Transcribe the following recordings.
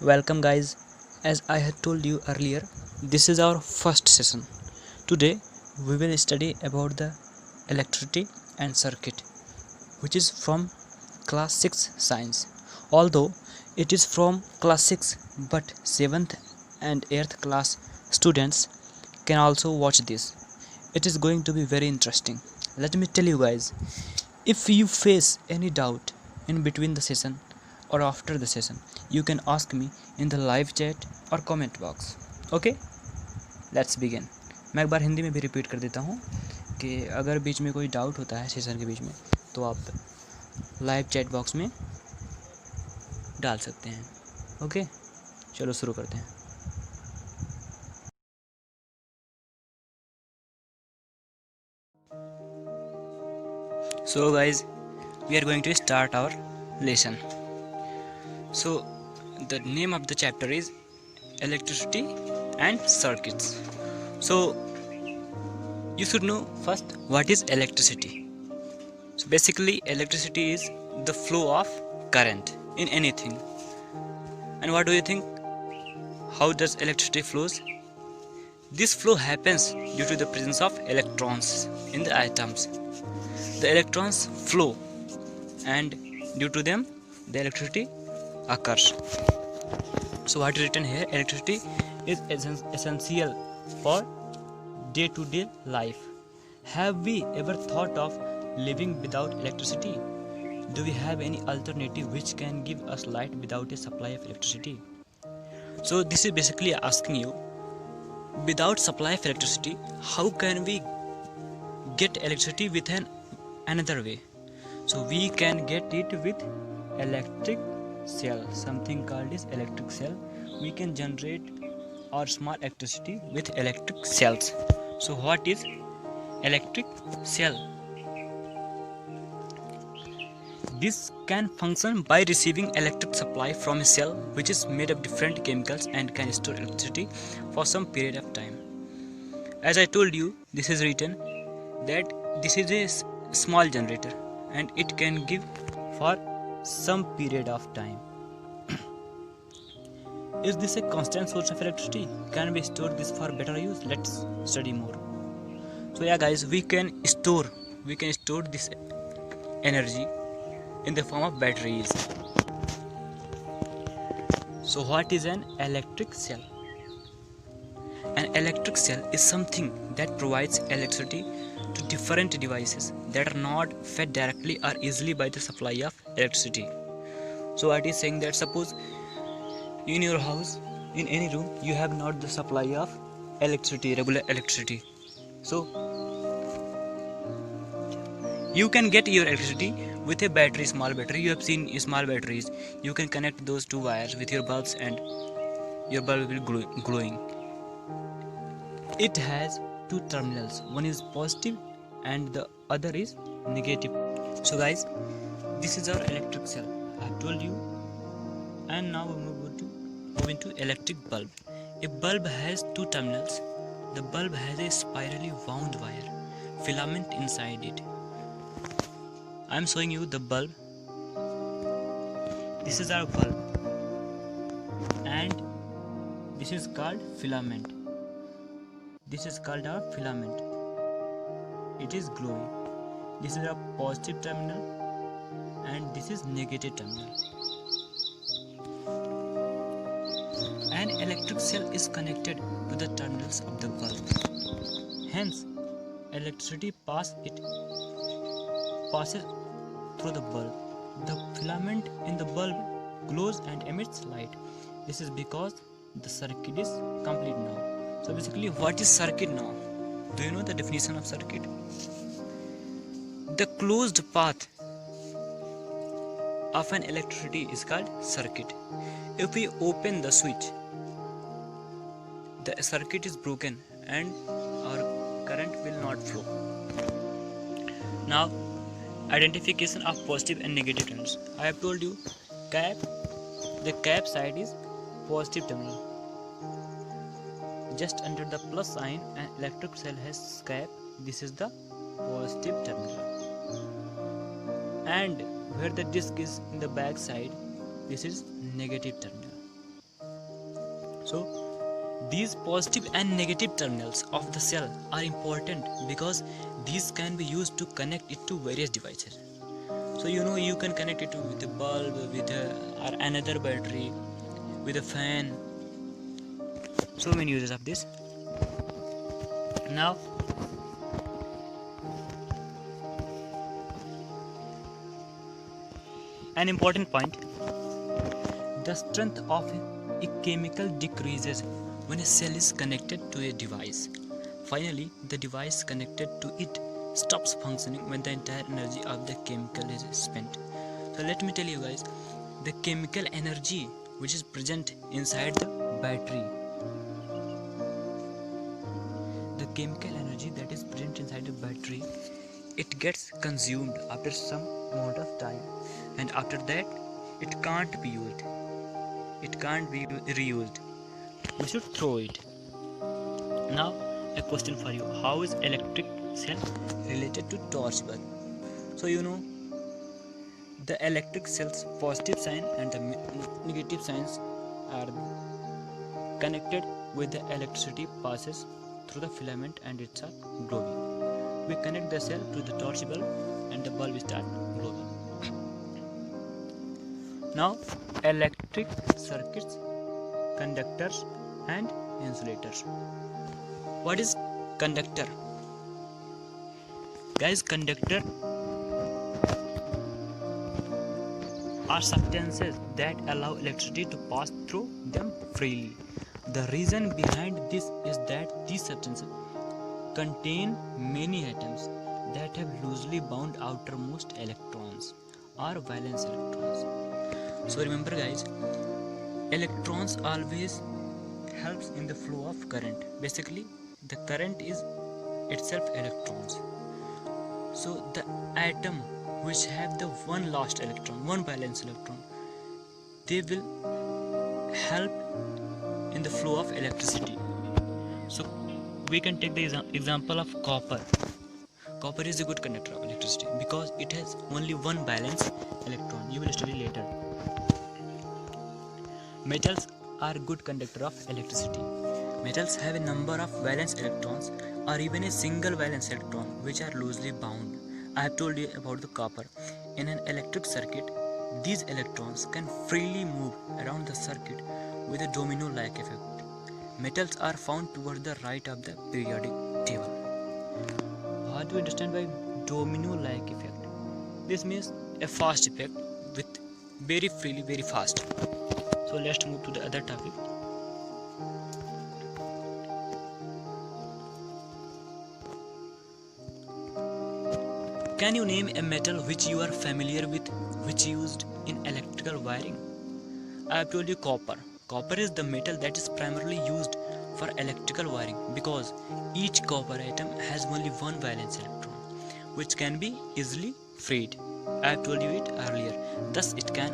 Welcome guys. As I had told you earlier, this is our first session. Today we will study about the electricity and circuit, which is from class 6 science. Although it is from class 6, but 7th and 8th class students can also watch this. It is going to be very interesting. Let me tell you guys, if you face any doubt in between the session or after the session, you can ask me in the live chat or comment box. Okay, let's begin. मैं एक बार हिंदी में भी repeat कर देता हूँ कि अगर बीच में कोई डाउट होता है सेशन के बीच में तो आप लाइव चैट बॉक्स में डाल सकते हैं. ओके, चलो शुरू करते हैं. So guys, we are going to start our lesson. So the name of the chapter is electricity and circuits. So you should know first what is electricity. So basically electricity is the flow of current in anything. And what do you think? How does electricity flows? This flow happens due to the presence of electrons in the atoms. The electrons flow and due to them the electricity occurs. So what is written here? Electricity is essential for day-to-day life. Have we ever thought of living without electricity? Do we have any alternative which can give us light without a supply of electricity? So this is basically asking you, without supply of electricity, how can we get electricity with another way? So we can get it with electric cell, something called is electric cell. We can generate our small electricity with electric cells. So what is electric cell? This can function by receiving electric supply from a cell which is made of different chemicals and can store electricity for some period of time. As I told you, this is written that this is a small generator and it can give for some period of time. Is this a constant source of electricity? Can we store this for better use? Let's study more. So yeah guys, we can store this energy in the form of batteries. So what is an electric cell? An electric cell is something that provides electricity to different devices that are not fed directly or easily by the supply of electricity. So what is saying that suppose in your house, in any room, you have not the supply of electricity, regular electricity. So you can get your electricity with a battery, small battery. You have seen small batteries. You can connect those two wires with your bulbs and your bulb will glowing. It has two terminals. One is positive and the other is negative. So guys, this is our electric cell. I have told you. And now we move into electric bulb. A bulb has two terminals. The bulb has a spirally wound wire filament inside it. I am showing you the bulb. This is our bulb and this is called filament. This is called our filament. It is glowing. This is our positive terminal and this is negative terminal. An electric cell is connected to the terminals of the bulb. Hence, electricity passes through the bulb. The filament in the bulb glows and emits light. This is because the circuit is complete now. So basically, what is circuit now? Do you know the definition of circuit? The closed path of an electricity is called circuit. If we open the switch, the circuit is broken and our current will not flow. Now, identification of positive and negative terminals. I have told you the cap side is positive terminal. Just under the plus sign, an electric cell has cap. This is the positive terminal. And where the disc is in the back side, this is negative terminal. So these positive and negative terminals of the cell are important because these can be used to connect it to various devices. So you can connect it with a bulb, with or another battery, with a fan. So many uses of this. Now an important point: the strength of a chemical decreases when a cell is connected to a device. Finally, the device connected to it stops functioning when the entire energy of the chemical is spent. So let me tell you guys, the chemical energy which is present inside the battery, the chemical energy that is present inside the battery, it gets consumed after some amount of time, and after that it can't be used, it can't be reused. We should throw it. Now a question for you: how is electric cell related to torch bulb? So the electric cell's positive sign and the negative signs are connected with the electricity passes through the filament and it starts glowing. We connect the cell to the torch bulb and the bulb starts glowing. Now electric circuits, conductors and insulators. What is conductor? Guys, conductor are substances that allow electricity to pass through them freely. The reason behind this is that these substances contain many atoms that have loosely bound outermost electrons or valence electrons. So remember guys, electrons always helps in the flow of current. Basically, the current is itself electrons. So the atom which have the one last electron, one valence electron, they will help in the flow of electricity. So we can take the example of copper. Copper is a good conductor of electricity because it has only one valence electron. You will study later. Metals are good conductor of electricity. Metals have a number of valence electrons or even a single valence electron which are loosely bound. I have told you about the copper. In an electric circuit, these electrons can freely move around the circuit with a domino-like effect. Metals are found toward the right of the periodic table. What do you understand by domino-like effect? This means a fast effect with very freely, very fast. So let's move to the other topic. Can you name a metal which you are familiar with, which used in electrical wiring? I have told you copper. Copper is the metal that is primarily used for electrical wiring because each copper atom has only one valence electron, which can be easily freed. I have told you it earlier. Thus, it can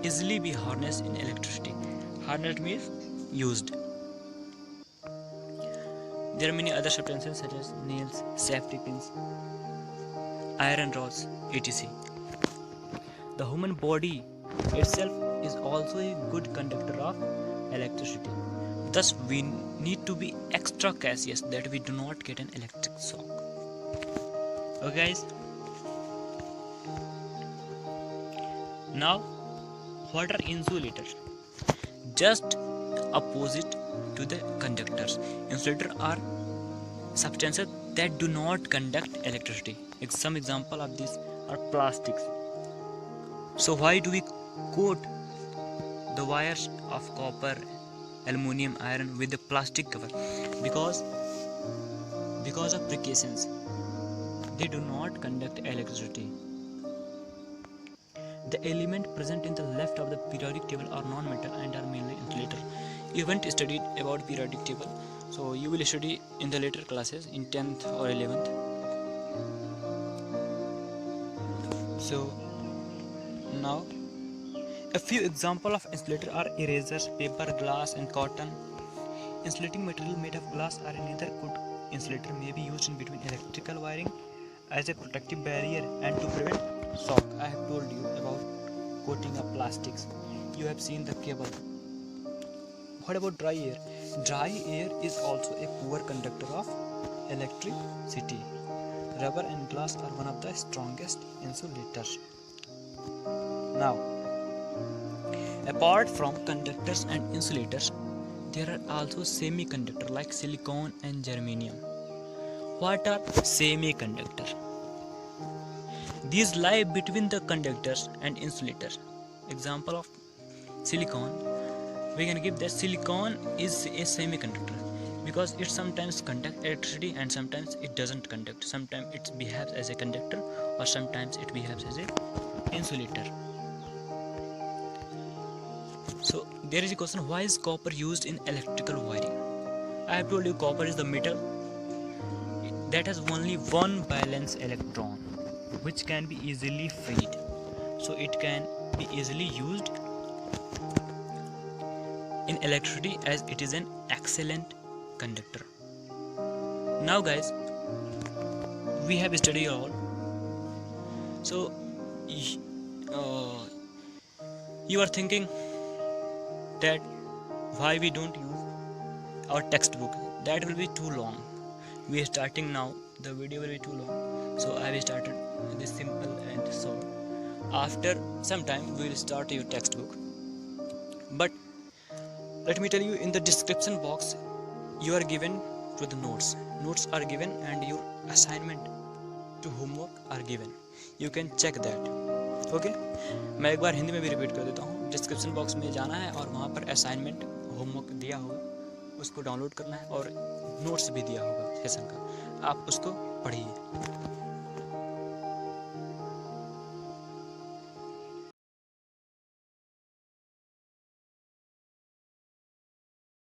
easily be harnessed in electricity. Harnessed means used. There are many other substances such as nails, safety pins, iron rods, etc. The human body itself is also a good conductor of electricity. Thus, we need to be extra cautious that we do not get an electric shock. Okay guys. Now, what are insulators? Just opposite to the conductors. Insulators are substances that do not conduct electricity. Some example of these are plastics. So why do we coat the wires of copper, aluminum, iron with the plastic cover? Because of precautions. They do not conduct electricity. The element present in the left of the periodic table are non-metal and are mainly insulator. You haven't studied about periodic table, so you will study in the later classes in 10th or 11th. So now a few examples of insulator are erasers, paper, glass and cotton. Insulating material made of glass or any other good insulator may be used in between electrical wiring as a protective barrier and to prevent shock. I have told you about coating of plastics. You have seen the cable. What about dry air? Dry air is also a poor conductor of electricity. Rubber and glass are one of the strongest insulators. Now, apart from conductors and insulators, there are also semiconductors like silicon and germanium. What are semiconductors? These lie between the conductors and insulators. Example of silicon, we can give that silicon is a semiconductor because it sometimes conducts electricity and sometimes it doesn't conduct. Sometimes it behaves as a conductor or sometimes it behaves as a insulator. So there is a question, why is copper used in electrical wiring? I have told you copper is the metal that has only one valence electron which can be easily freed, so it can be easily used in electricity as it is an excellent conductor. Now guys, we have studied all, so you are thinking that why we don't use our textbook, that will be too long. We are starting now, the video will be too long, so I will start this simple and short. After some time we will start your textbook, but let me tell you, in the description box you are given to the notes are given and your assignment to homework are given, you can check that. Okay, मैं एक बार हिंदी में भी repeat कर देता हूँ। Description box में जाना है और वहाँ पर असाइनमेंट होमवर्क दिया होगा, उसको डाउनलोड करना है और नोट्स भी दिया होगा सेशन का, आप उसको पढ़िए।